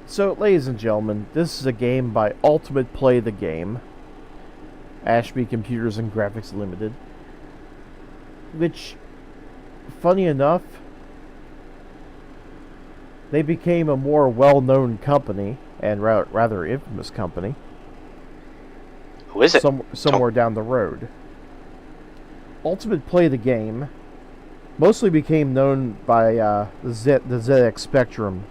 So, ladies and gentlemen, this is a game by Ultimate Play the Game, Ashby Computers and Graphics Limited, which, funny enough, they became a more well-known company, and rather infamous company, Who is it? somewhere down the road. Ultimate Play the Game mostly became known by the ZX Spectrum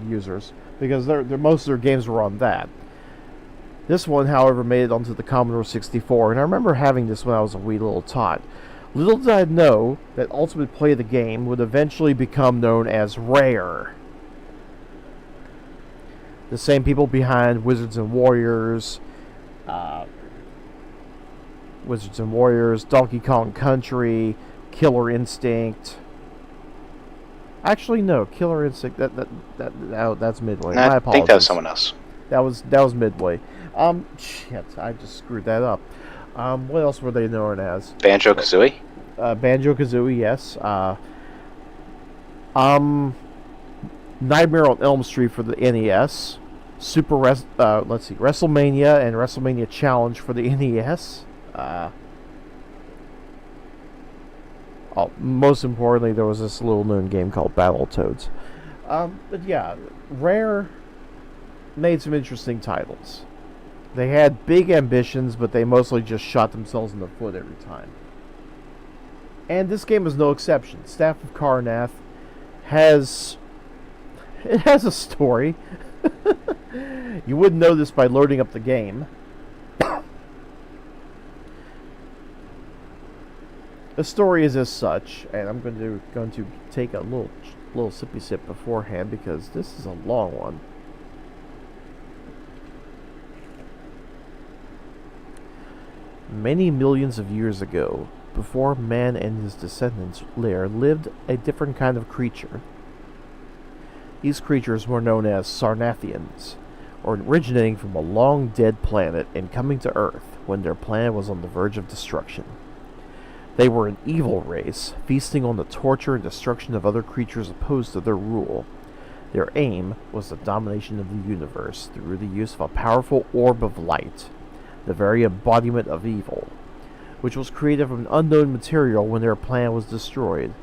users, because most of their games were on that. This one, however, made it onto the Commodore 64, and I remember having this when I was a wee little tot. Little did I know that Ultimate Play the Game would eventually become known as Rare. The same people behind Wizards and Warriors, Donkey Kong Country, Killer Instinct. Actually, no, Killer Instinct. That's Midway. My I apologies. think that was someone else. That was Midway. Shit, I just screwed that up. What else were they known as? Banjo-Kazooie? Banjo-Kazooie, yes. Nightmare on Elm Street for the NES. WrestleMania and WrestleMania Challenge for the NES. Most importantly, there was this little known game called Battletoads. But yeah, Rare made some interesting titles. They had big ambitions, but they mostly just shot themselves in the foot every time. And this game is no exception. Staff of Karnath has a story. You wouldn't know this by loading up the game. The story is as such, and I'm going to take a little sippy sip beforehand because this is a long one. Many millions of years ago, before man and his descendants there lived a different kind of creature. These creatures were known as Sarnathians, originating from a long-dead planet and coming to Earth when their planet was on the verge of destruction. They were an evil race, feasting on the torture and destruction of other creatures opposed to their rule. Their aim was the domination of the universe through the use of a powerful orb of light, the very embodiment of evil, which was created from an unknown material when their planet was destroyed.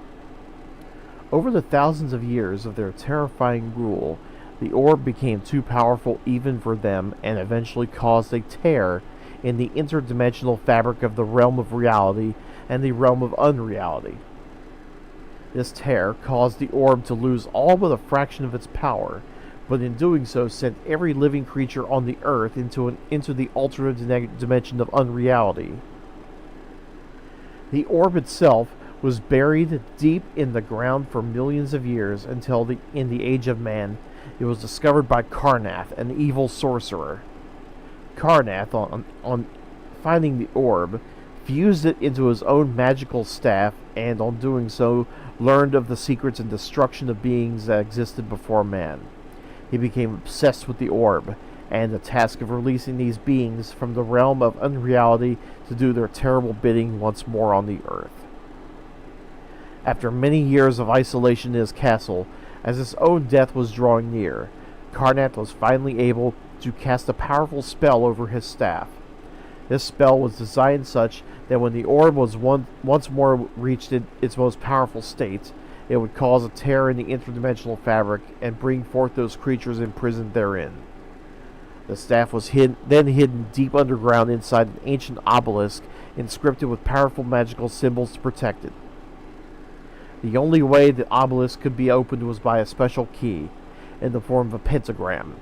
Over the thousands of years of their terrifying rule, the orb became too powerful even for them and eventually caused a tear in the interdimensional fabric of the realm of reality and the realm of unreality. This tear caused the orb to lose all but a fraction of its power, but in doing so sent every living creature on the earth into the alternate dimension of unreality. The orb itself was buried deep in the ground for millions of years until in the Age of Man, it was discovered by Karnath, an evil sorcerer. Karnath, on finding the orb, fused it into his own magical staff, and on doing so, learned of the secrets and destruction of beings that existed before man. He became obsessed with the orb, and the task of releasing these beings from the realm of unreality to do their terrible bidding once more on the earth. After many years of isolation in his castle, as his own death was drawing near, Karnath was finally able to cast a powerful spell over his staff. This spell was designed such that when the orb was once more reached its most powerful state, it would cause a tear in the interdimensional fabric and bring forth those creatures imprisoned therein. The staff was then hidden deep underground inside an ancient obelisk inscripted with powerful magical symbols to protect it. The only way the obelisk could be opened was by a special key, in the form of a pentagram.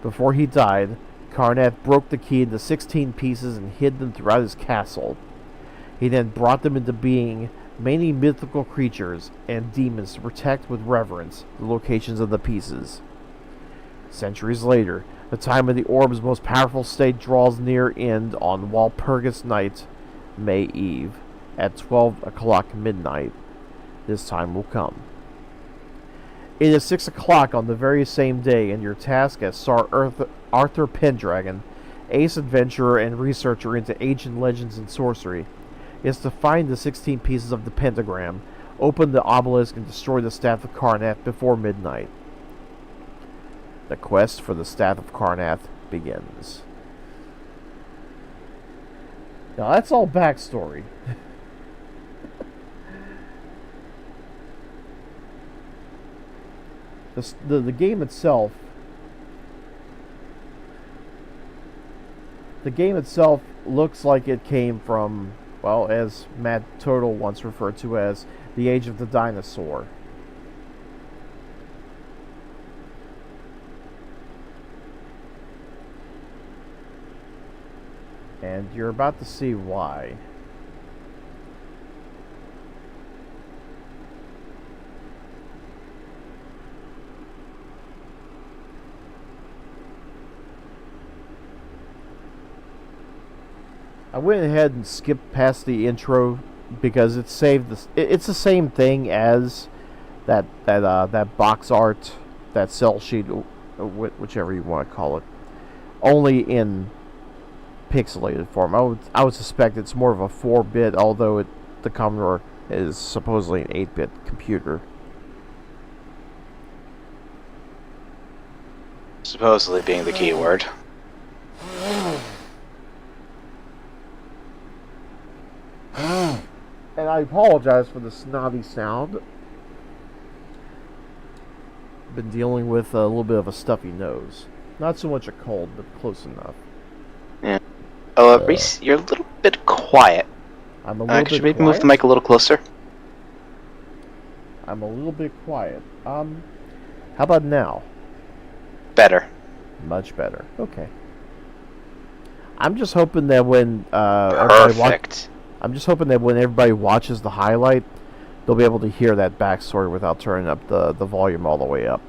Before he died, Karnath broke the key into 16 pieces and hid them throughout his castle. He then brought them into being many mythical creatures and demons to protect with reverence the locations of the pieces. Centuries later, the time of the orb's most powerful state draws near end on Walpurgis Night, May Eve, at 12 o'clock midnight. This time will come. It is 6 o'clock on the very same day, and your task as Sir Arthur Pendragon, ace adventurer and researcher into ancient legends and sorcery, is to find the 16 pieces of the pentagram, open the obelisk, and destroy the staff of Karnath before midnight. The quest for the Staff of Karnath begins. Now that's all backstory. The game itself. The game itself looks like it came from, well, as Matt Turtle once referred to as, the age of the dinosaur. And you're about to see why. I went ahead and skipped past the intro because it saved this. It's the same thing as that box art, that cell sheet, whichever you want to call it, only in pixelated form. I would suspect it's more of a 4-bit, although the Commodore is supposedly an 8-bit computer. Supposedly being the key word. And I apologize for the snotty sound. Been dealing with a little bit of a stuffy nose. Not so much a cold, but close enough. Yeah. Oh, Reese, you're a little bit quiet. I'm a little bit maybe quiet. Move the mic a little closer. I'm a little bit quiet. How about now? Better. Much better. Okay. I'm just hoping that when Perfect. I'm just hoping that when everybody watches the highlight, they'll be able to hear that backstory without turning up the volume all the way up.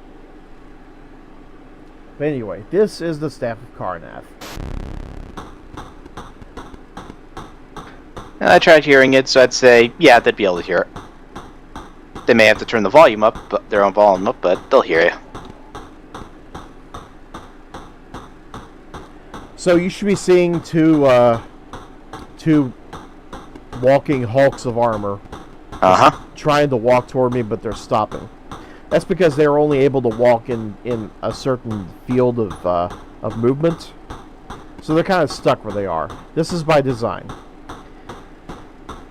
But anyway, this is the Staff of Karnath. I tried hearing it, so I'd say, yeah, they'd be able to hear it. They may have to turn the volume up, their own volume up, but they'll hear you. So you should be seeing two walking hulks of armor. Trying to walk toward me, but they're stopping. That's because they're only able to walk in a certain field of movement. So they're kind of stuck where they are. This is by design.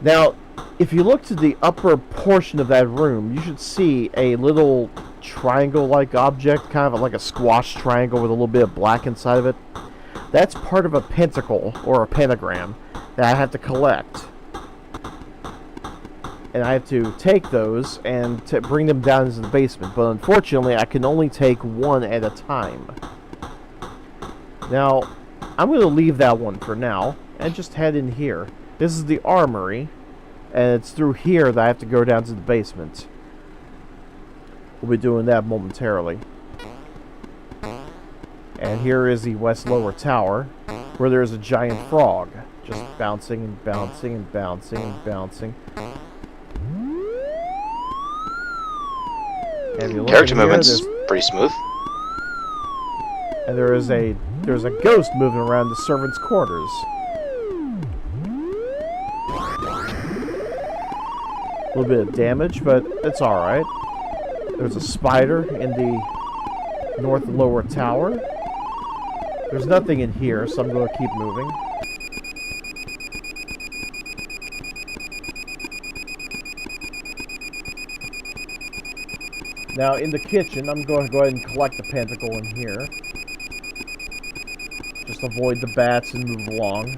Now, if you look to the upper portion of that room, you should see a little triangle-like object, kind of like a squash triangle with a little bit of black inside of it. That's part of a pentacle, or a pentagram, that I have to collect. And I have to take those and to bring them down into the basement. But unfortunately, I can only take one at a time. Now, I'm going to leave that one for now and just head in here. This is the armory, and it's through here that I have to go down to the basement. We'll be doing that momentarily. And here is the West Lower Tower, where there is a giant frog, just bouncing and bouncing and bouncing and bouncing. Character movement's pretty smooth. And there's a ghost moving around the servants' quarters. A little bit of damage, but it's alright. There's a spider in the north lower tower. There's nothing in here, so I'm going to keep moving. Now, in the kitchen, I'm going to go ahead and collect the pentacle in here. Just avoid the bats and move along.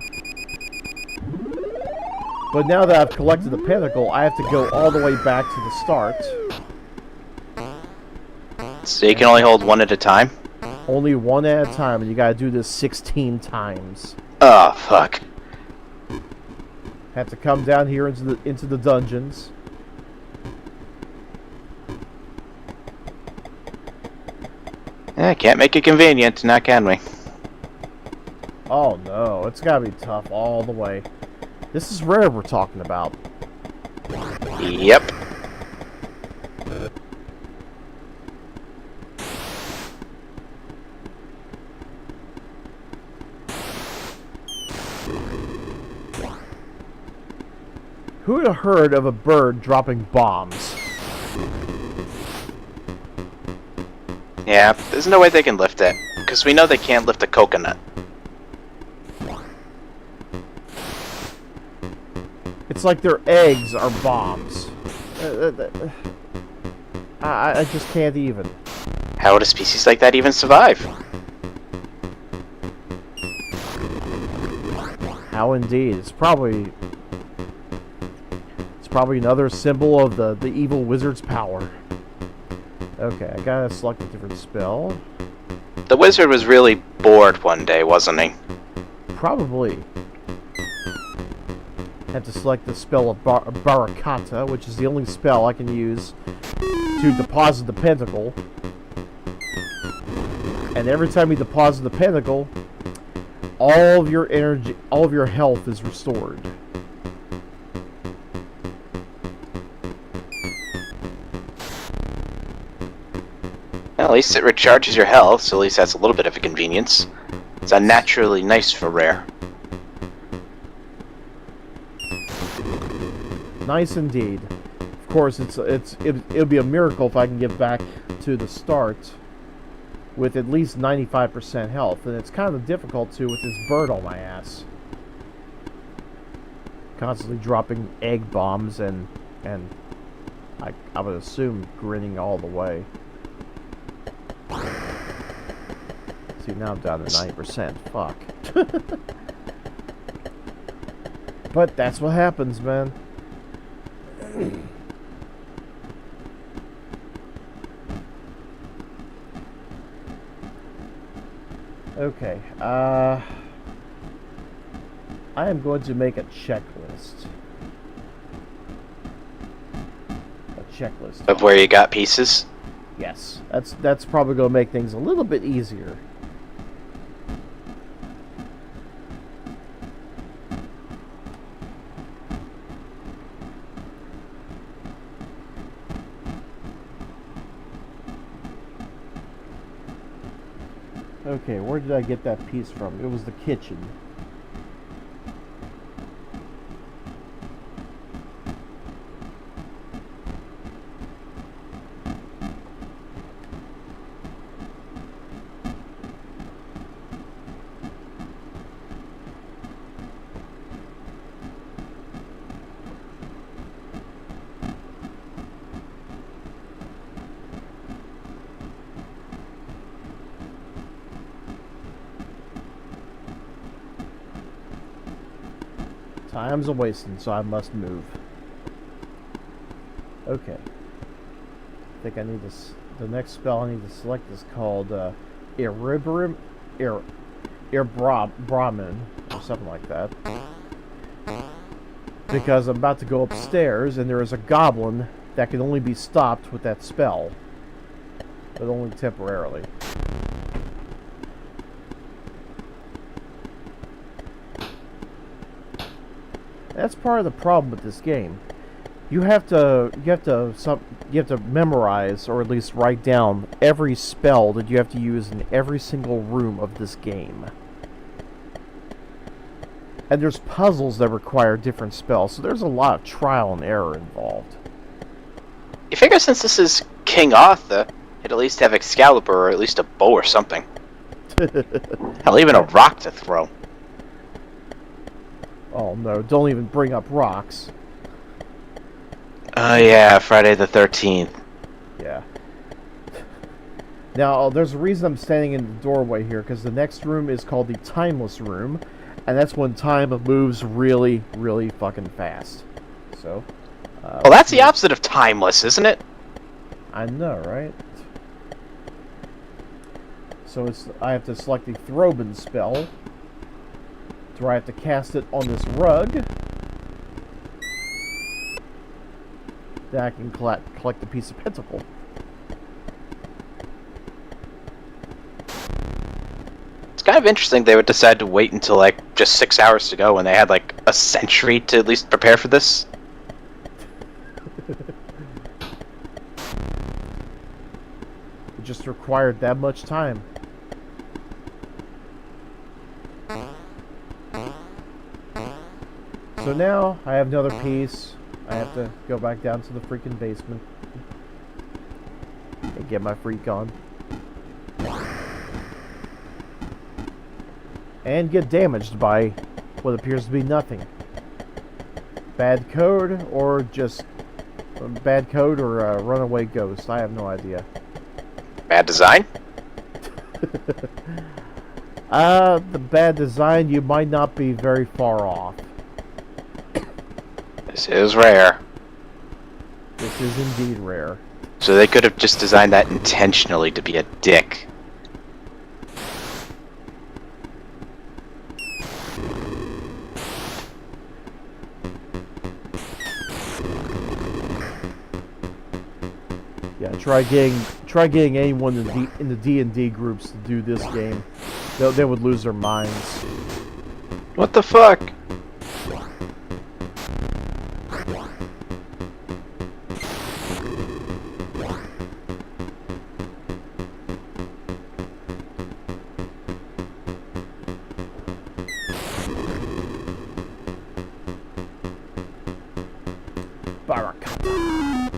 But now that I've collected the pentacle, I have to go all the way back to the start. So you can only hold one at a time? Only one at a time, and you gotta do this 16 times. Oh, fuck. Have to come down here into the dungeons. Yeah, can't make it convenient, now can we? Oh no, it's gotta be tough all the way. This is rare we're talking about. Yep. Who would have heard of a bird dropping bombs? Yeah, there's no way they can lift it. Because we know they can't lift a coconut. It's like their eggs are bombs. I just can't even. How would a species like that even survive? How indeed. It's probably another symbol of the evil wizard's power. Okay, I gotta select a different spell. The wizard was really bored one day, wasn't he? Probably. Have to select the spell of Barakata, which is the only spell I can use to deposit the pentacle. And every time you deposit the pentacle, all of your energy, all of your health is restored. Well, at least it recharges your health, so at least that's a little bit of a convenience. It's unnaturally nice for rare. Nice indeed. Of course, it'll be a miracle if I can get back to the start with at least 95% health, and it's kind of difficult to with this bird on my ass. Constantly dropping egg bombs and I would assume grinning all the way. See, now I'm down to 90%. Fuck. But that's what happens, man. Okay, I am going to make a checklist. A checklist. Of where you got pieces? Yes, that's probably going to make things a little bit easier. Okay, where did I get that piece from? It was the kitchen. Time's a-wasting, so I must move. Okay. I think I need this. The next spell I need to select is called Brahmin, or something like that. Because I'm about to go upstairs, and there is a goblin that can only be stopped with that spell, but only temporarily. That's part of the problem with this game. You have to memorize, or at least write down, every spell that you have to use in every single room of this game. And there's puzzles that require different spells, so there's a lot of trial and error involved. You figure since this is King Arthur, he'd at least have Excalibur, or at least a bow or something. Hell, even a rock to throw. Oh no, don't even bring up rocks. Oh yeah, Friday the 13th. Yeah. Now, there's a reason I'm standing in the doorway here, because the next room is called the Timeless Room, and that's when time moves really, really fucking fast. So... well, that's the opposite of timeless, isn't it? I know, right? So I have to select the Throbin spell, where I have to cast it on this rug. Then I can collect the piece of pentacle. It's kind of interesting they would decide to wait until like just 6 hours to go when they had like a century to at least prepare for this. It just required that much time. So now I have another piece. I have to go back down to the freaking basement and get my freak on. and get damaged by what appears to be nothing. Bad code or just bad code or a runaway ghost. I have no idea. Bad design? The bad design, you might not be very far off. This is rare. This is indeed rare. So they could have just designed that intentionally to be a dick. Yeah, try getting anyone in the D&D groups to do this game. They would lose their minds. What the fuck? Barakata.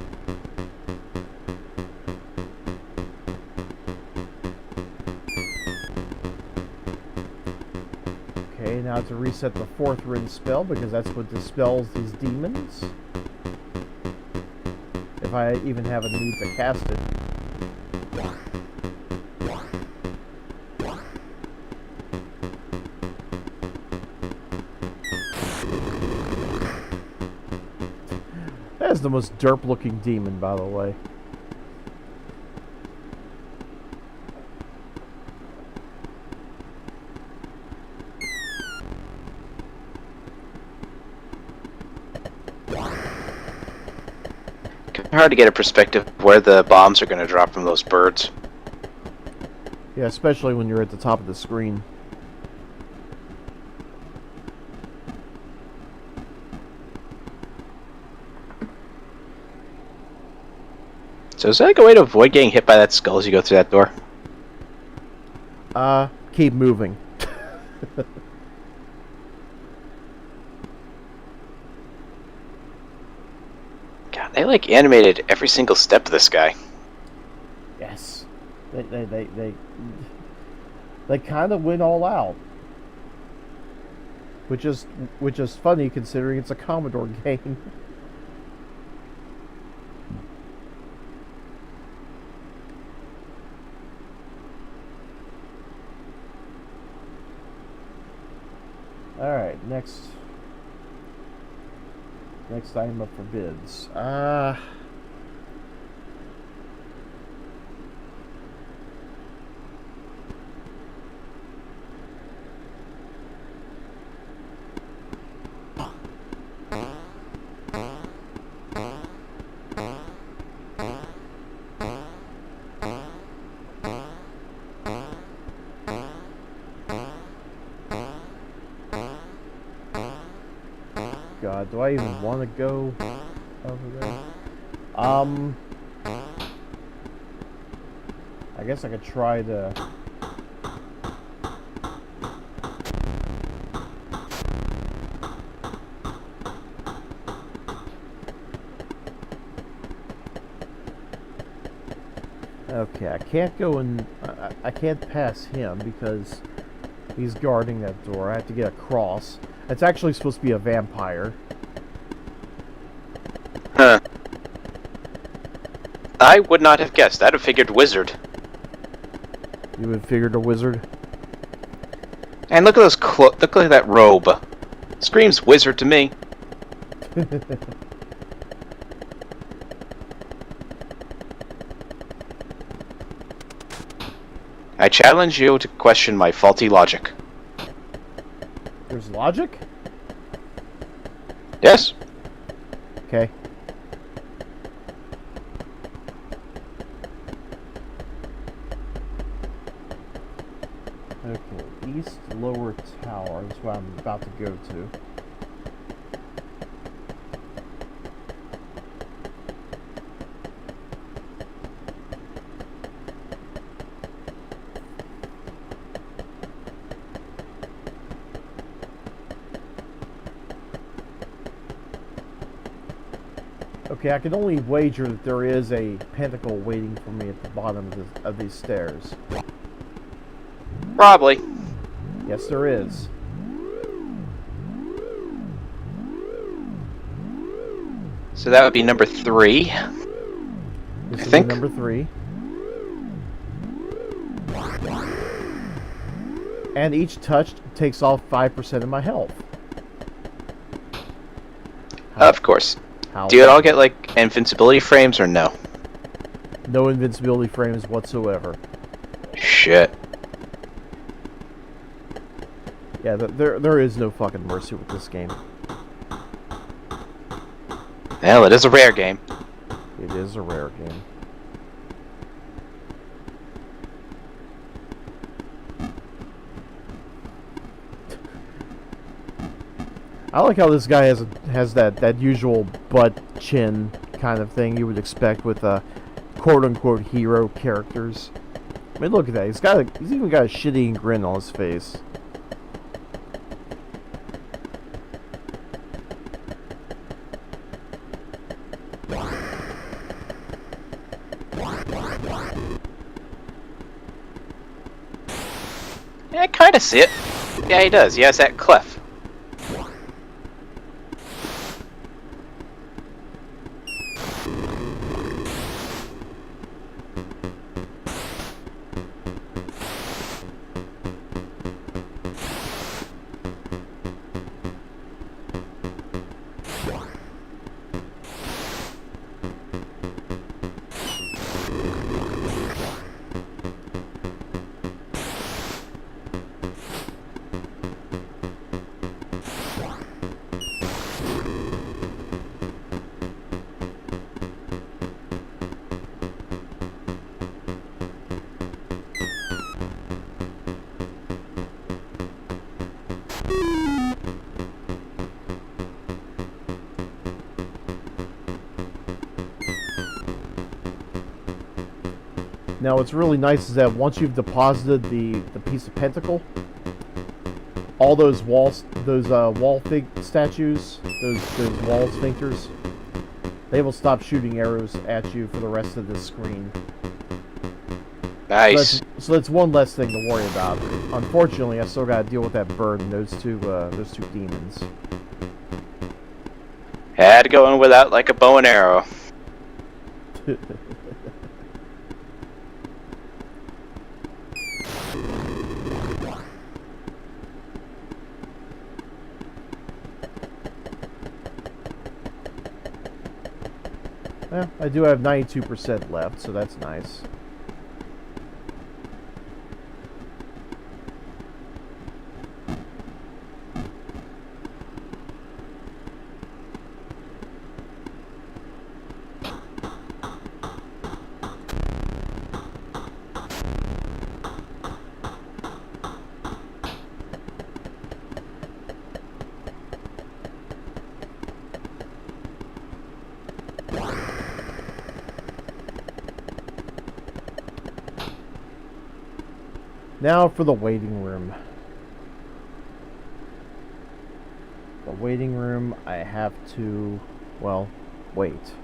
Okay, now to reset the 4th rin spell, because that's what dispels these demons. If I even have a need to cast it. That is the most derp-looking demon, by the way. Hard to get a perspective of where the bombs are going to drop from those birds. Yeah, especially when you're at the top of the screen. So is there like a way to avoid getting hit by that skull as you go through that door? Keep moving. God, they like animated every single step of this guy. Yes. They kind of went all out. Which is funny considering it's a Commodore game. Alright, next item up for bids. God, do I even want to go over there? I guess I could try to... Okay, I can't go in... I can't pass him because he's guarding that door. I have to get across. It's actually supposed to be a vampire. Huh. I would not have guessed. I'd have figured wizard. You would have figured a wizard? And look at those look at that robe. Screams wizard to me. I challenge you to question my faulty logic. There's logic? Yes? Okay. Okay, East Lower Tower is what I'm about to go to. Okay, I can only wager that there is a pentacle waiting for me at the bottom of these stairs. Probably. Yes, there is. So that would be number 3. This I will be think. number 3. And each touch takes off 5% of my health. Of course. How Do you all get, like, invincibility frames or no? No invincibility frames whatsoever. Shit. Yeah, there is no fucking mercy with this game. Well, it is a rare game. It is a rare game. I like how this guy has that usual butt chin kind of thing you would expect with quote unquote hero characters. I mean, look at that. He's even got a shit-eating grin on his face. Yeah, I kind of see it. Yeah, he does. He has that clef. Now, what's really nice is that once you've deposited the piece of pentacle, all those wall statues, those wall sphincters, they will stop shooting arrows at you for the rest of the screen. Nice. So that's one less thing to worry about. Unfortunately, I still got to deal with that bird and those two demons. Had to go in without like a bow and arrow. Well, I do have 92% left, so that's nice. Now for the waiting room. The waiting room, I have to, well, wait.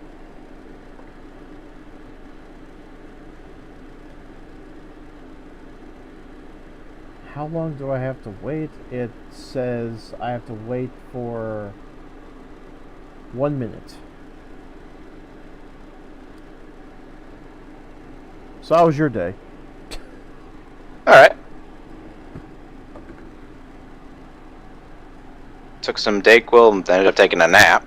How long do I have to wait? It says I have to wait for 1 minute. So how was your day? Alright. Took some Dayquil and ended up taking a nap.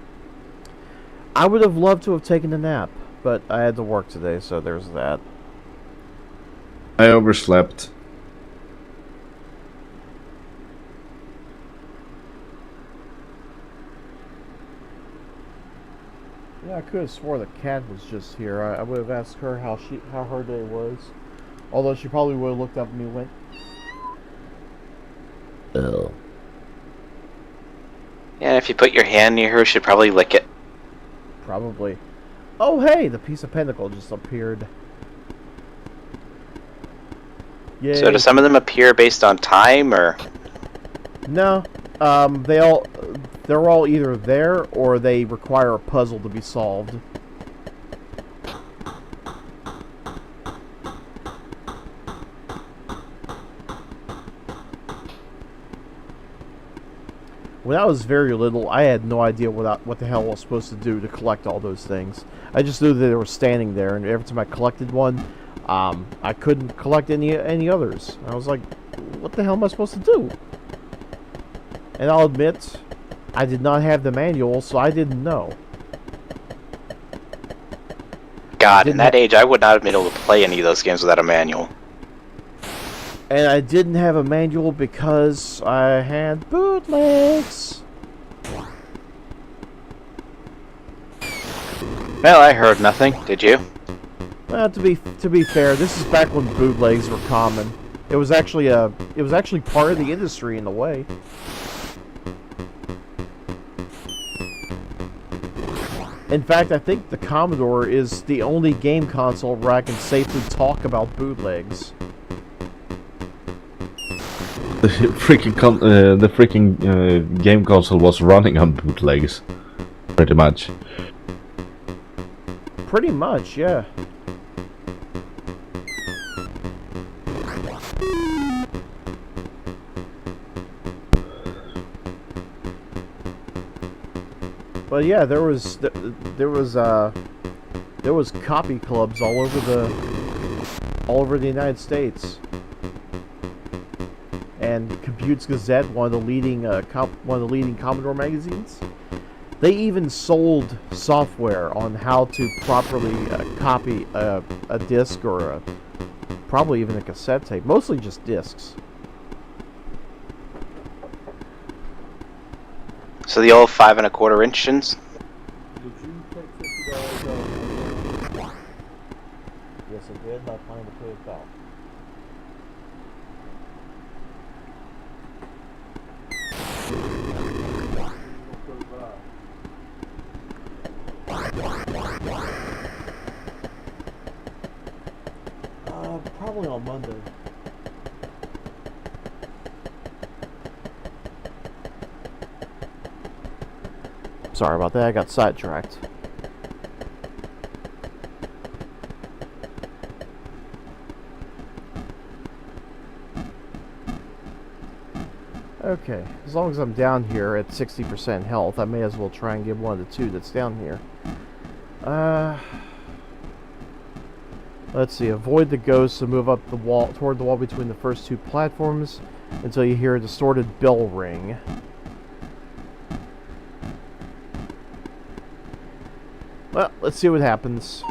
I would have loved to have taken a nap, but I had to work today, so there's that. I overslept. Yeah, I could have swore the cat was just here. I would have asked her how her day was. Although she probably would have looked up at me and went, Oh. Yeah, if you put your hand near her, she'd probably lick it. probably. Oh, hey, the piece of pentacle just appeared. Yay. So do some of them appear based on time, or? No, they're all either there or they require a puzzle to be solved. When I was very little, I had no idea what the hell I was supposed to do to collect all those things. I just knew that they were standing there, and every time I collected one, I couldn't collect any others. I was like, what the hell am I supposed to do? And I'll admit, I did not have the manual, so I didn't know. God, in that age, I would not have been able to play any of those games without a manual. And I didn't have a manual because I had bootlegs. Well, I heard nothing. Did you? Well, to be fair, this is back when bootlegs were common. It was actually part of the industry in a way. In fact, I think the Commodore is the only game console where I can safely talk about bootlegs. The freaking game console was running on bootlegs, pretty much. Pretty much, yeah. But yeah, there was copy clubs all over the United States. And Compute's Gazette, one of the leading Commodore magazines, they even sold software on how to properly copy a disc or probably even a cassette tape. Mostly just discs. So the old 5 1/4 inches. Did you take $50? Yes, I did. I plan to pay it back. Probably on Monday. Sorry about that, I got sidetracked. Okay, as long as I'm down here at 60% health, I may as well try and get one of the two that's down here. Let's see, avoid the ghosts and move up the wall, toward the wall between the first two platforms until you hear a distorted bell ring. Well, let's see what happens.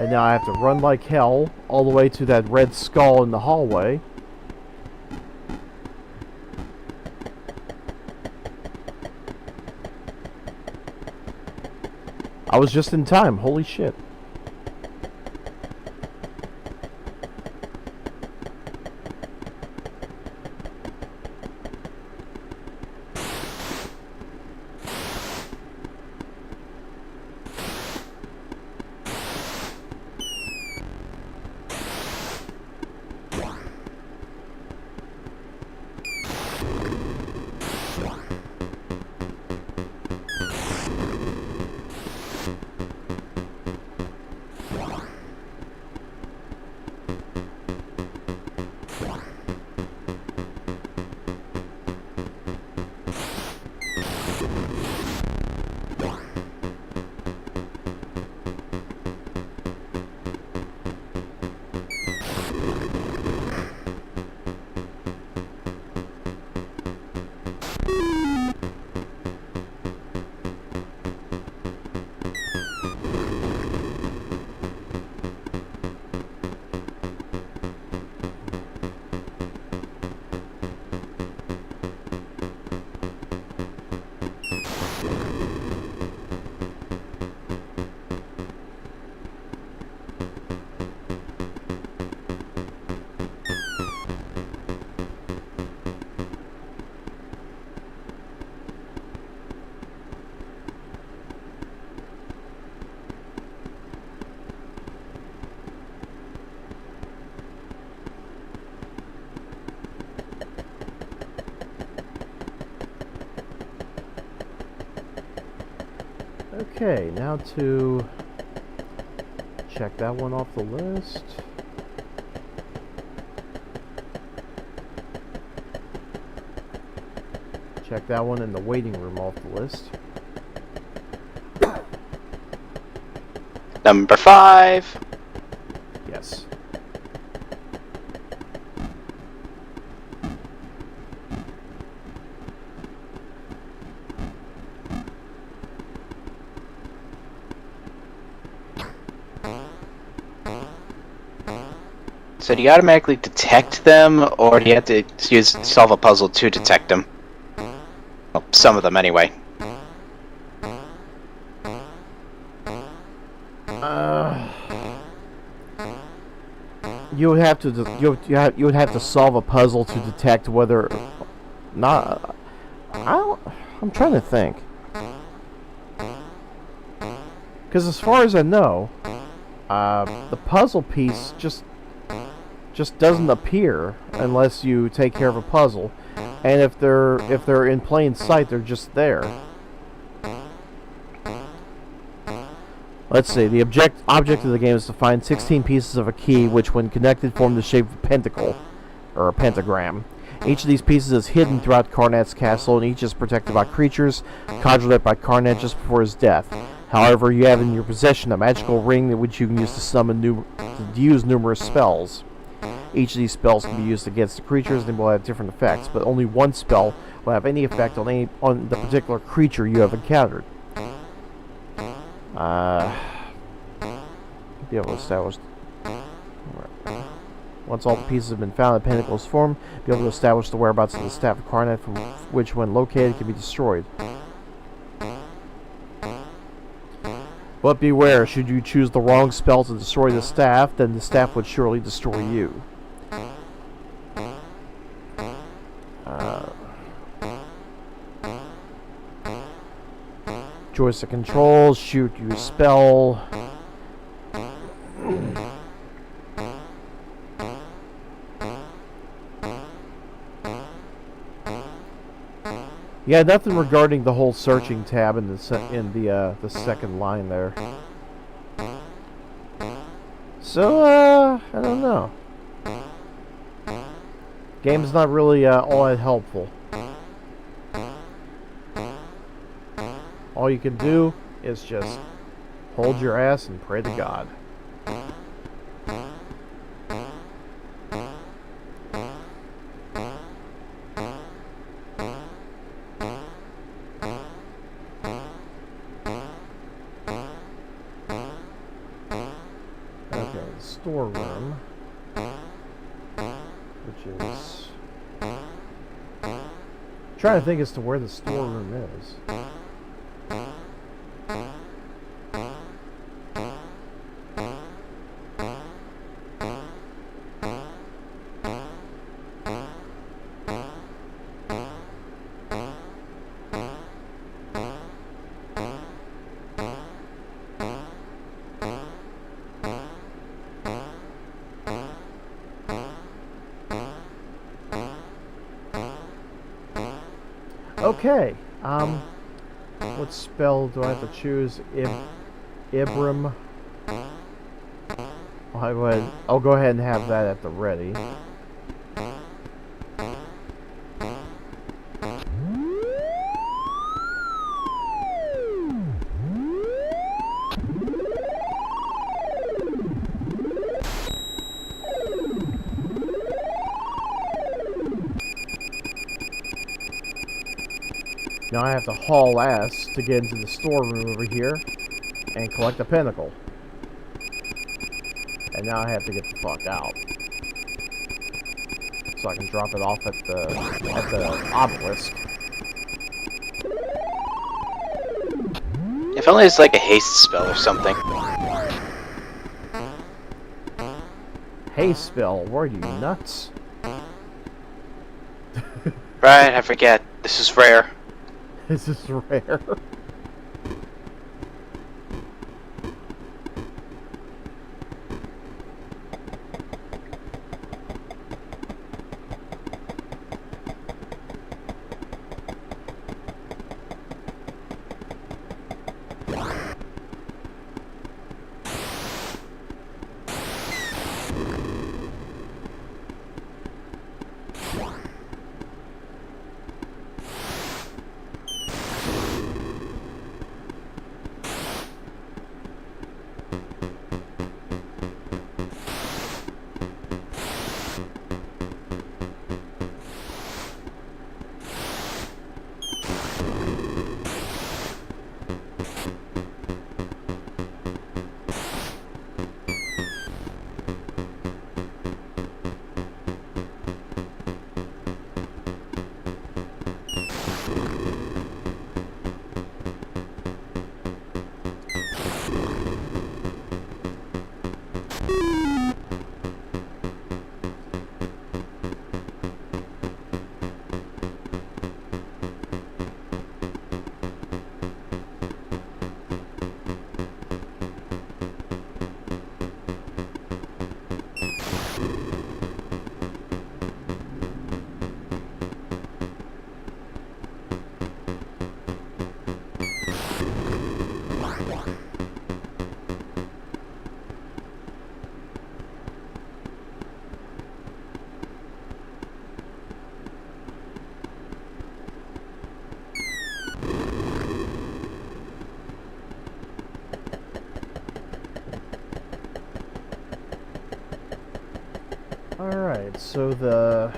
And now I have to run like hell all the way to that red skull in the hallway. I was just in time, holy shit. Okay, now to check that one off the list. Check that one in the waiting room off the list. Number 5. Yes. So do you automatically detect them, or do you have to solve a puzzle to detect them? Well, some of them anyway. You would have to you would have to solve a puzzle to detect whether not. I'm trying to think. Because as far as I know, the puzzle piece just doesn't appear unless you take care of a puzzle, and if they're in plain sight, they're just there. Let's see. The object of the game is to find 16 pieces of a key, which, when connected, form the shape of a pentacle or a pentagram. Each of these pieces is hidden throughout Karnath's castle, and each is protected by creatures conjured up by Karnath just before his death. However, you have in your possession a magical ring which you can use to summon use numerous spells. Each of these spells can be used against the creatures, and they will have different effects, but only one spell will have any effect on the particular creature you have encountered. Be able to establish. Once all the pieces have been found, the pentacle is formed. Be able to establish the whereabouts of the staff of Karnath, from which, when located, can be destroyed. But beware, should you choose the wrong spell to destroy the staff, then the staff would surely destroy you. Joystick controls, shoot, use spell. Yeah, nothing regarding the whole searching tab in the second line there. So I don't know. Game's not really all that helpful. All you can do is just hold your ass and pray to God. Okay, storeroom, which is... trying to think as to where the storeroom is. Okay, what spell do I have to choose? Ibram. I'll go ahead and have that at the ready. Now I have to haul ass to get into the storeroom over here and collect a pinnacle. And now I have to get the fuck out, so I can drop it off at the obelisk. If only it's like a haste spell or something. Haste spell? What are you, nuts? Right, I forget. This is rare. This is rare. Alright, so the...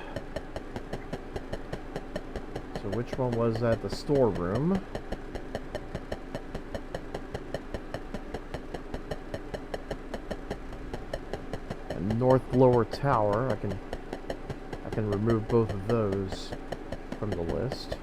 So which one was that? The storeroom. And North Lower Tower. I can remove both of those from the list.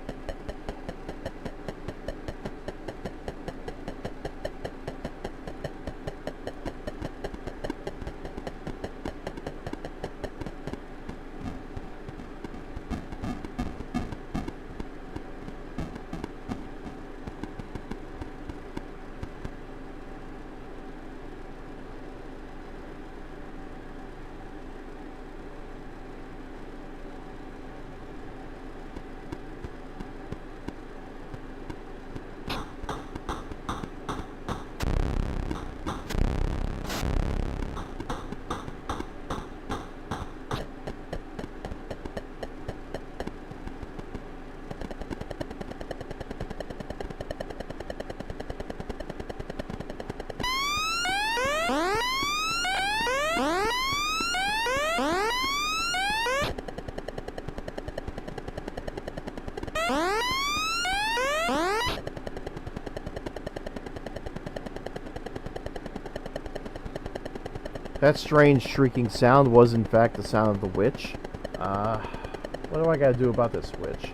That strange shrieking sound was in fact the sound of the witch. What do I gotta do about this witch?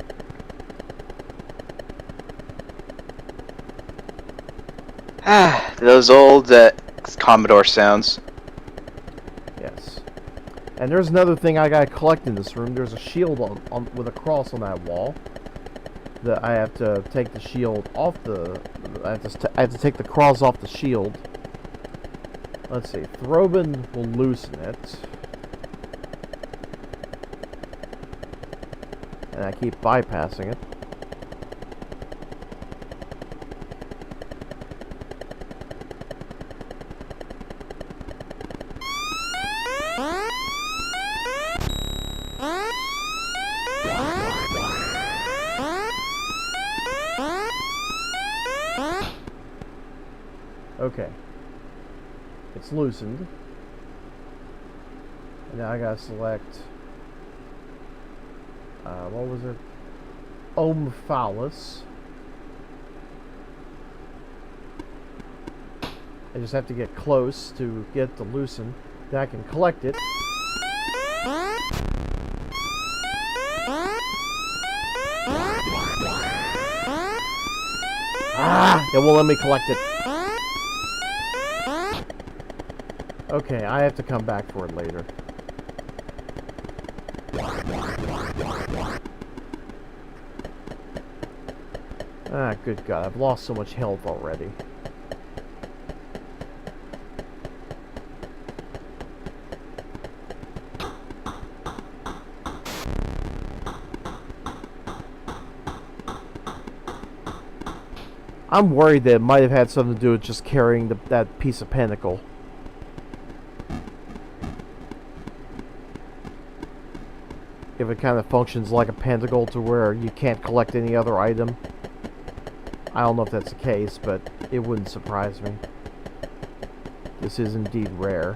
Ah, those old Commodore sounds. Yes. And there's another thing I gotta collect in this room. There's a shield on with a cross on that wall. That I have to take the shield off the... I have to take the cross off the shield. Let's see. Throbin will loosen it. And I keep bypassing it. Okay. It's loosened. And now I gotta select... what was it? Omphalos. I just have to get close to get it to loosen. Then I can collect it. Ah! It won't let me collect it. Okay, I have to come back for it later. Ah, good God, I've lost so much health already. I'm worried that it might have had something to do with just carrying that piece of pentacle. If it kind of functions like a pentacle to where you can't collect any other item. I don't know if that's the case, but it wouldn't surprise me. This is indeed rare.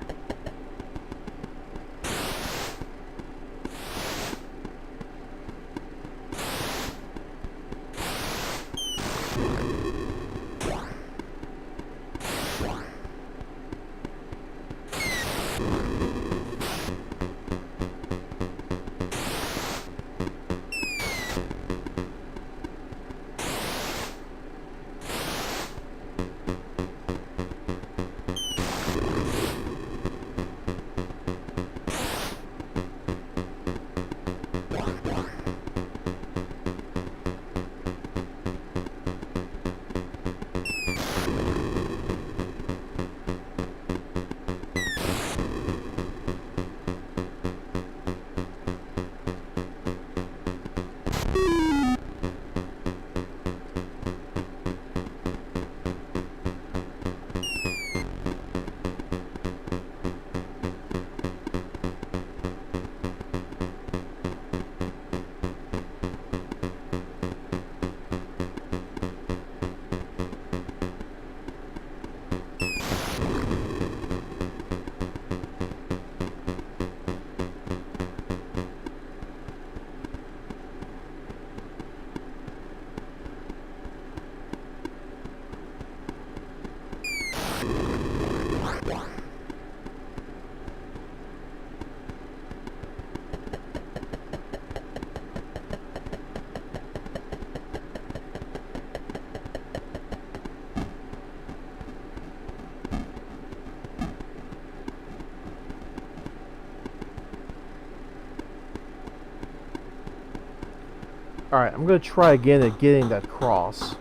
Alright, I'm gonna try again at getting that cross.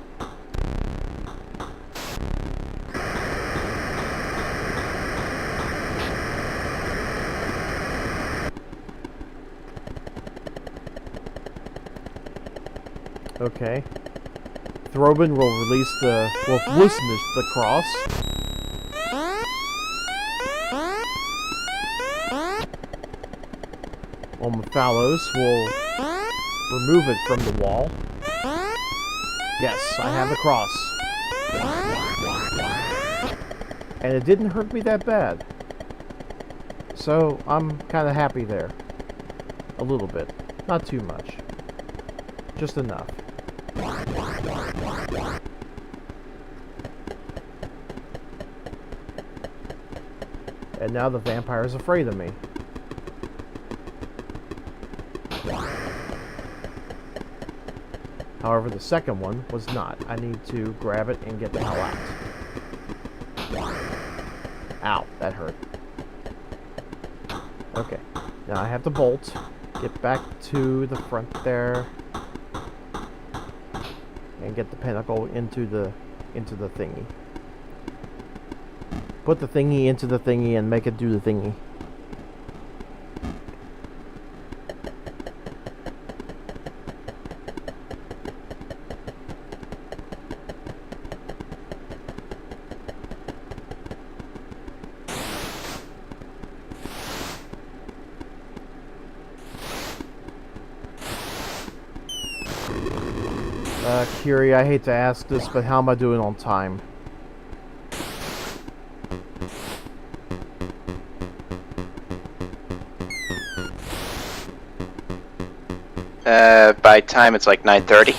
Okay. Throbin will loosen the cross. Fallows will remove it from the wall. Yes, I have the cross. And it didn't hurt me that bad. So, I'm kind of happy there. A little bit. Not too much. Just enough. And now the vampire's afraid of me. However, the second one was not. I need to grab it and get the hell out. Ow, that hurt. Okay, now I have to bolt. Get back to the front there. And get the pinnacle into the thingy. Put the thingy into the thingy and make it do the thingy. Curie, I hate to ask this, but how am I doing on time? By time it's like 9:30.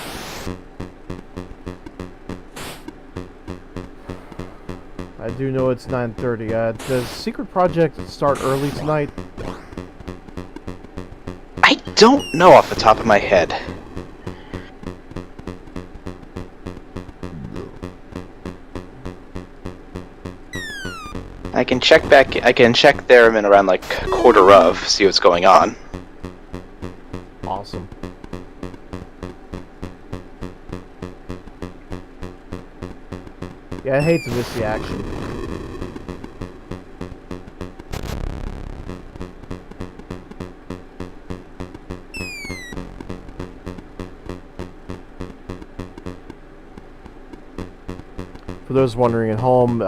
I do know it's 9:30. Does Secret Project start early tonight? I don't know off the top of my head. I can check there in around like quarter of, see what's going on. Awesome. Yeah, I hate to miss the action. For those wondering at home,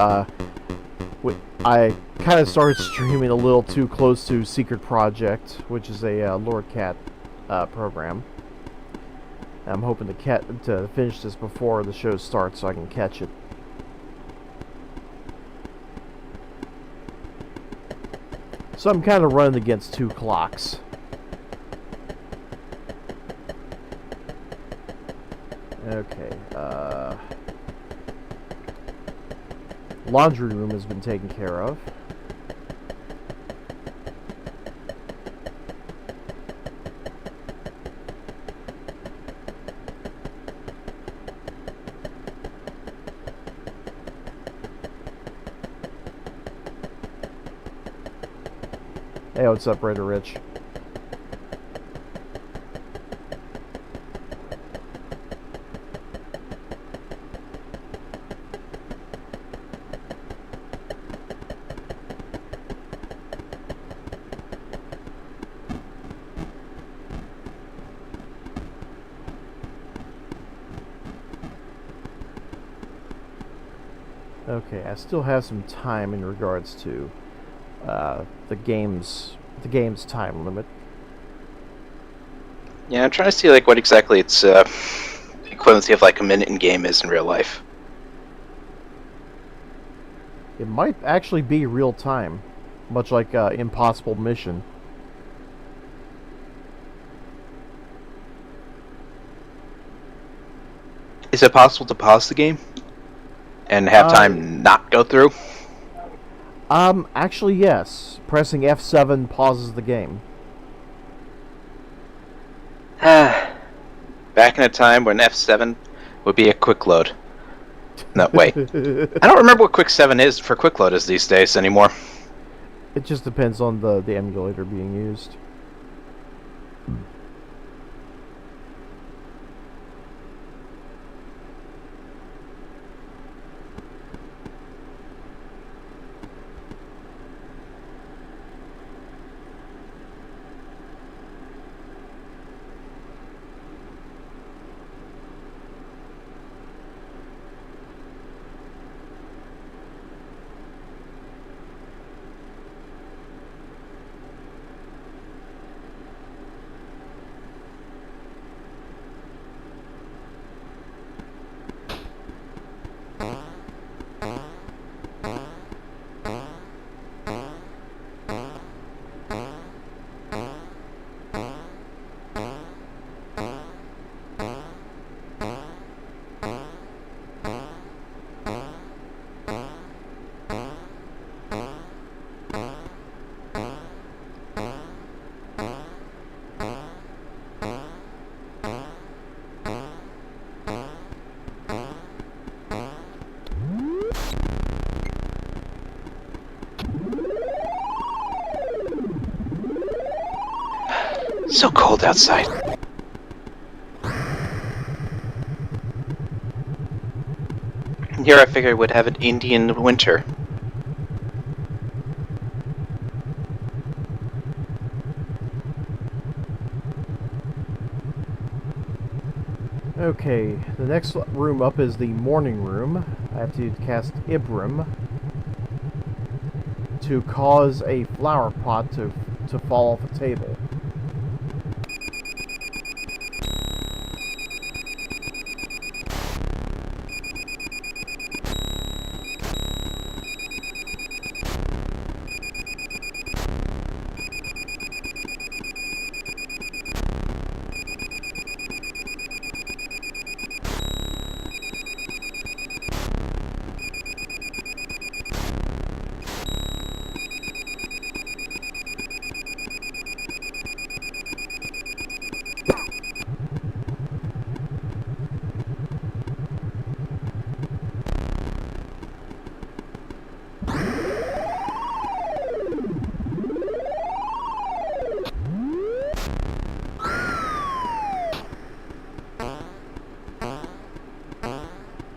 I kind of started streaming a little too close to Secret Project, which is a Lord Cat program. I'm hoping to finish this before the show starts so I can catch it. So I'm kind of running against two clocks. Okay, laundry room has been taken care of. Hey, what's up, Raider Rich? Okay, I still have some time in regards to the game's time limit. Yeah, I'm trying to see like what exactly its equivalency of like a minute in game is in real life. It might actually be real time, much like Impossible Mission. Is it possible to pause the game and have time not go through? Actually, yes. Pressing F7 pauses the game. Back in a time when F7 would be a quick load. No, wait. I don't remember what quick 7 is for quick load is these days anymore. It just depends on the emulator being used. So cold outside. Here I figured we'd have an Indian winter. Okay, the next room up is the morning room. I have to cast Ibram to cause a flower pot to fall off a table.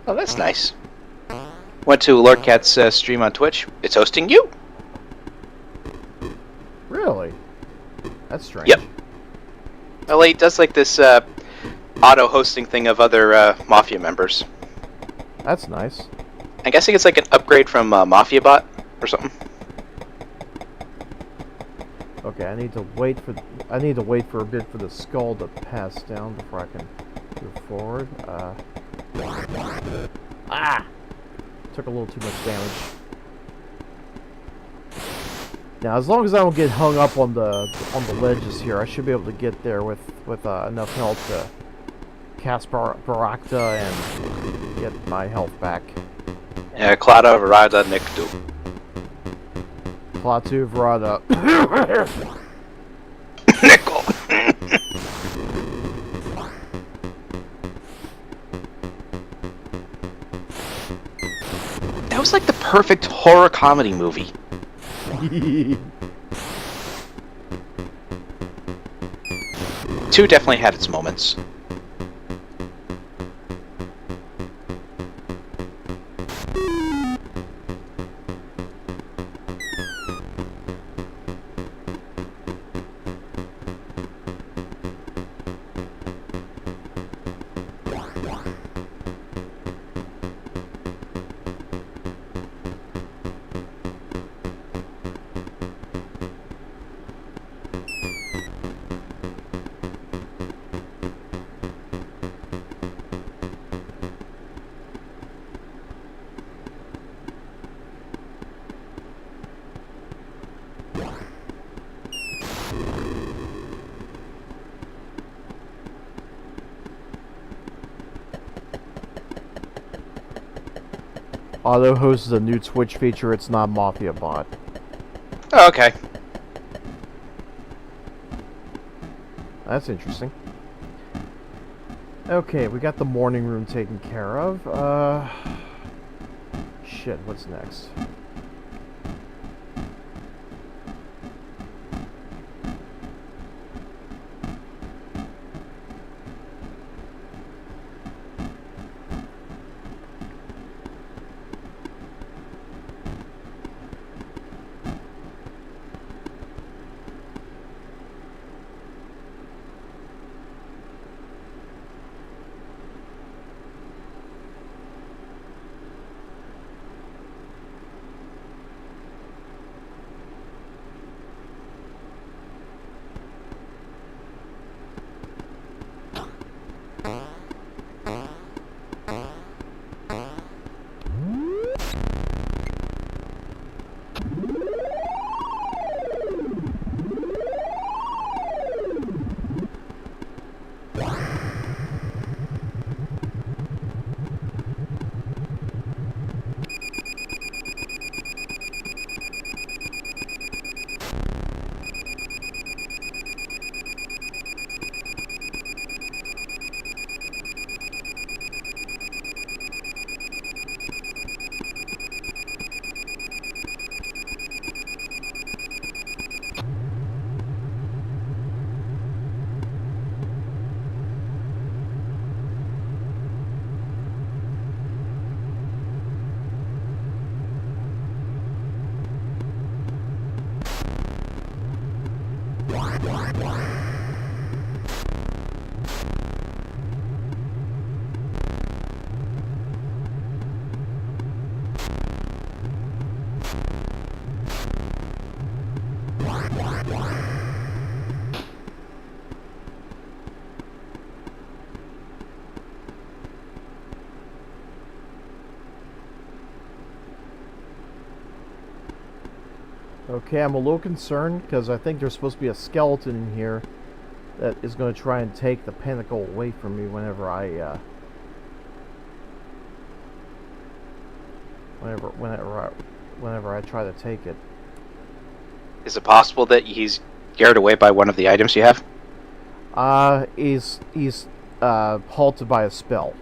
Oh, that's nice. Went to Lord Cat's stream on Twitch. It's hosting you. Really? That's strange. Yep. Well, he does like this auto-hosting thing of other Mafia members. That's nice. I'm guessing it's like an upgrade from Mafia Bot or something. Okay, I need to wait for a bit for the skull to pass down before I can move forward. Took a little too much damage. Now, as long as I don't get hung up on the ledges here, I should be able to get there with enough health to cast Barakta and get my health back. Yeah, Clada Varada Nikdu. Klaatu Varada. Nickel. That was like the perfect horror comedy movie. 2 definitely had its moments. Auto host is a new Twitch feature. It's not Mafia Bot. Oh, okay. That's interesting. Okay, we got the morning room taken care of. Shit, what's next? Okay, I'm a little concerned because I think there's supposed to be a skeleton in here that is going to try and take the pinnacle away from me whenever I try to take it. Is it possible that he's scared away by one of the items you have? He's halted by a spell.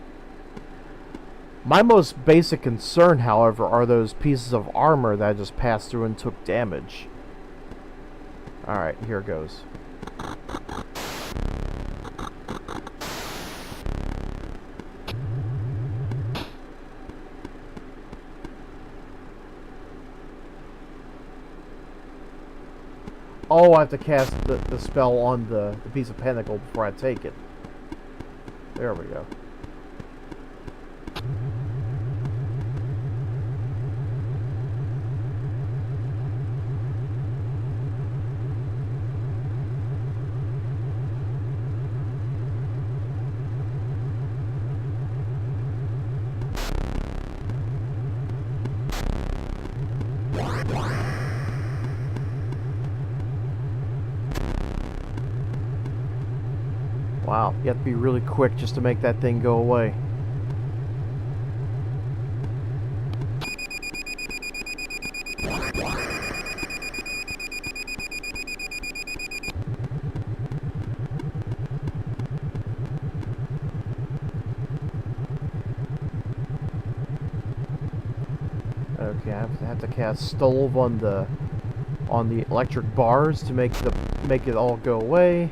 My most basic concern, however, are those pieces of armor that I just passed through and took damage. Alright, here goes. Oh, I have to cast the spell on the piece of pinnacle before I take it. There we go. Wow, you have to be really quick just to make that thing go away. Okay, I have to cast stove on the electric bars to make it all go away.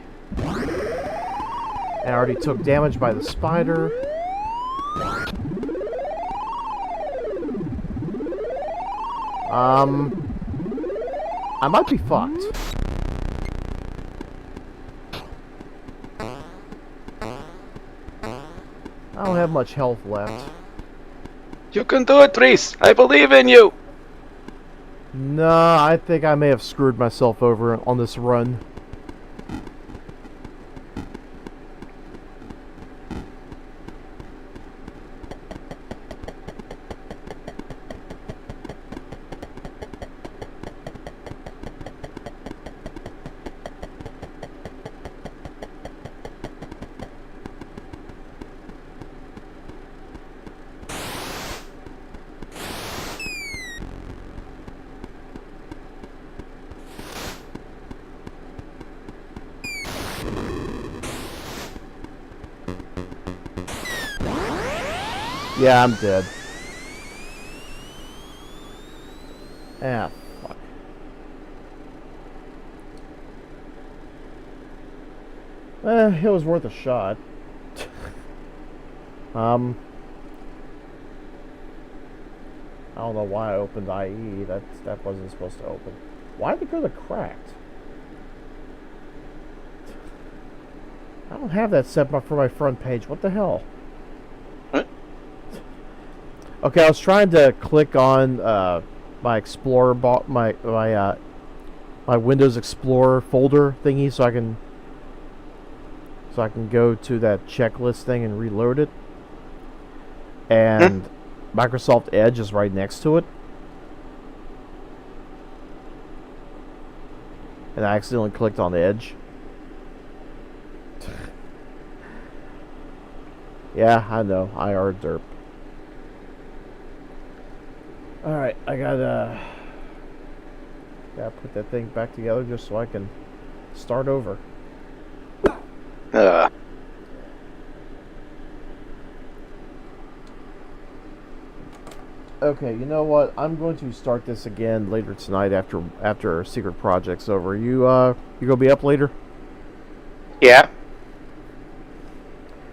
And I already took damage by the spider. I might be fucked. I don't have much health left. You can do it, Reese. I believe in you. Nah, I think I may have screwed myself over on this run. Yeah, I'm dead. Ah, fuck. It was worth a shot. I don't know why I opened IE. That wasn't supposed to open. Why did it go to cracked? I don't have that set up for my front page. What the hell? Okay, I was trying to click on my Explorer, my Windows Explorer folder thingy, so I can go to that checklist thing and reload it. And Microsoft Edge is right next to it, and I accidentally clicked on Edge. Yeah, I know. IR derp. Alright, I gotta put that thing back together just so I can start over. Okay, you know what? I'm going to start this again later tonight after Secret Project's over. You gonna be up later? Yeah.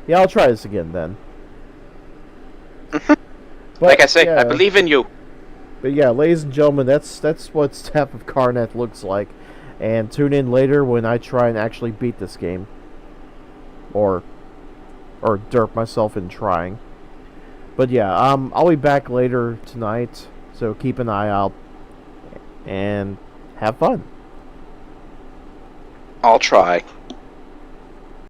Yeah, I'll try this again then. But, like I say, yeah. I believe in you. But yeah, ladies and gentlemen, that's what Staff of Karnath looks like. And tune in later when I try and actually beat this game. Or derp myself in trying. But yeah, I'll be back later tonight, so keep an eye out and have fun. I'll try.